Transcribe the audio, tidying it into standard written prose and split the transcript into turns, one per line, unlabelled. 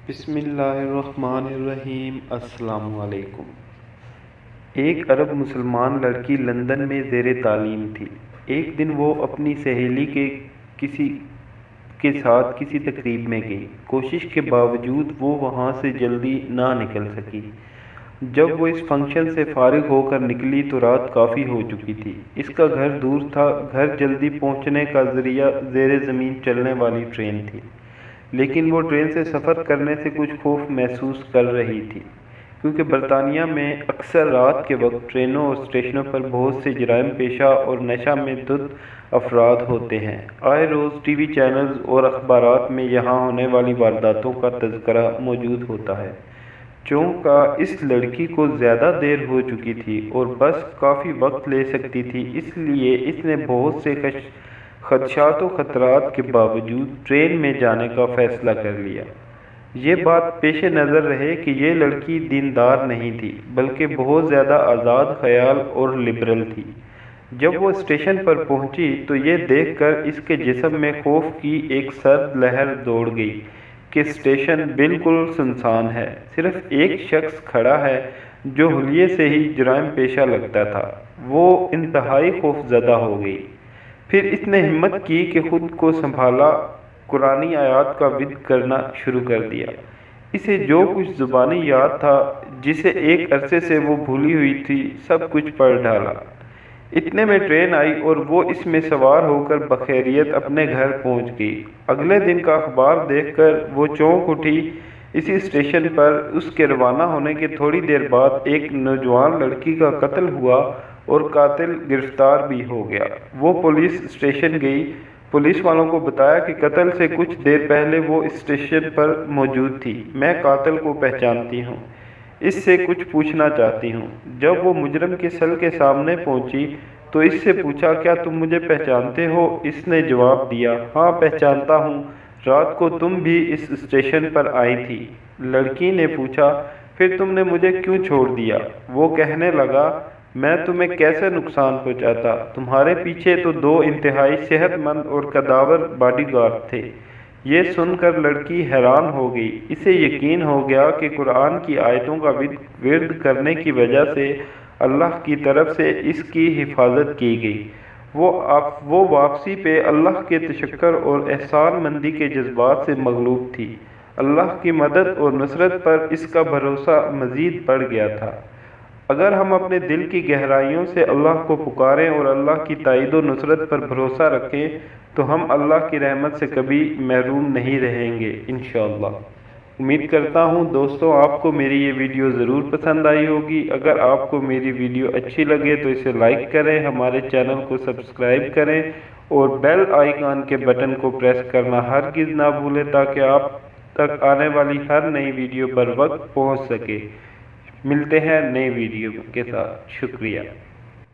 بسم اللہ الرحمن الرحیم۔ السلام علیکم۔ ایک عرب مسلمان لڑکی لندن میں زیر تعلیم تھی۔ ایک دن وہ اپنی سہیلی کے ساتھ کسی تقریب میں گئی۔ کوشش کے باوجود وہ وہاں سے جلدی نہ نکل سکی۔ جب وہ اس فنکشن سے فارغ ہو کر نکلی تو رات کافی ہو چکی تھی۔ اس کا گھر دور تھا۔ گھر جلدی پہنچنے کا ذریعہ زیر زمین چلنے والی ٹرین تھی، لیکن وہ ٹرین سے سفر کرنے سے کچھ خوف محسوس کر رہی تھی، کیونکہ برطانیہ میں اکثر رات کے وقت ٹرینوں اور اسٹیشنوں پر بہت سے جرائم پیشہ اور نشہ میں دھت افراد ہوتے ہیں۔ آئے روز ٹی وی چینلز اور اخبارات میں یہاں ہونے والی وارداتوں کا تذکرہ موجود ہوتا ہے۔ چونکہ اس لڑکی کو زیادہ دیر ہو چکی تھی اور بس کافی وقت لے سکتی تھی، اس لیے اس نے بہت سے خدشات و خطرات کے باوجود ٹرین میں جانے کا فیصلہ کر لیا۔ یہ بات پیش نظر رہے کہ یہ لڑکی دیندار نہیں تھی، بلکہ بہت زیادہ آزاد خیال اور لبرل تھی۔ جب وہ اسٹیشن پر پہنچی تو یہ دیکھ کر اس کے جسم میں خوف کی ایک سرد لہر دوڑ گئی کہ اسٹیشن بالکل سنسان ہے، صرف ایک شخص کھڑا ہے جو حلیے سے ہی جرائم پیشہ لگتا تھا۔ وہ انتہائی خوف زدہ ہو گئی۔ پھر اس نے ہمت کی کہ خود کو سنبھالا، قرآنی آیات کا ود کرنا شروع کر دیا۔ اسے جو کچھ زبانی یاد تھا، جسے ایک عرصے سے وہ بھولی ہوئی تھی، سب کچھ پڑھ ڈالا۔ اتنے میں ٹرین آئی اور وہ اس میں سوار ہو کر بخیریت اپنے گھر پہنچ گئی۔ اگلے دن کا اخبار دیکھ کر وہ چونک اٹھی۔ اسی اسٹیشن پر اس کے روانہ ہونے کے تھوڑی دیر بعد ایک نوجوان لڑکی کا قتل ہوا اور قاتل گرفتار بھی ہو گیا۔ وہ پولیس اسٹیشن گئی۔ پولیس والوں کو بتایا کہ قتل سے کچھ دیر پہلے وہ اسٹیشن پر موجود تھی۔ میں قاتل کو پہچانتی ہوں، اس سے کچھ پوچھنا چاہتی ہوں۔ جب وہ مجرم کی سیل کے سامنے پہنچی تو اس سے پوچھا، کیا تم مجھے پہچانتے ہو؟ اس نے جواب دیا، ہاں پہچانتا ہوں، رات کو تم بھی اس اسٹیشن پر آئی تھی۔ لڑکی نے پوچھا، پھر تم نے مجھے کیوں چھوڑ دیا؟ وہ کہنے لگا، میں تمہیں کیسے نقصان پہنچاتا؟ تمہارے پیچھے تو دو انتہائی صحت مند اور قداور باڈی گارڈ تھے۔ یہ سن کر لڑکی حیران ہو گئی۔ اسے یقین ہو گیا کہ قرآن کی آیتوں کا ورد کرنے کی وجہ سے اللہ کی طرف سے اس کی حفاظت کی گئی۔ وہ واپسی پہ اللہ کے تشکر اور احسان مندی کے جذبات سے مغلوب تھی۔ اللہ کی مدد اور نصرت پر اس کا بھروسہ مزید بڑھ گیا تھا۔ اگر ہم اپنے دل کی گہرائیوں سے اللہ کو پکاریں اور اللہ کی تائید و نصرت پر بھروسہ رکھیں تو ہم اللہ کی رحمت سے کبھی محروم نہیں رہیں گے انشاءاللہ۔ امید کرتا ہوں دوستو آپ کو میری یہ ویڈیو ضرور پسند آئی ہوگی۔ اگر آپ کو میری ویڈیو اچھی لگے تو اسے لائک کریں، ہمارے چینل کو سبسکرائب کریں اور بیل آئیکن کے بٹن کو پریس کرنا ہرگز نہ بھولیں تاکہ آپ تک آنے والی ہر نئی ویڈیو پر وقت پہنچ سکے۔ ملتے ہیں نئی ویڈیو کے ساتھ۔ شکریہ۔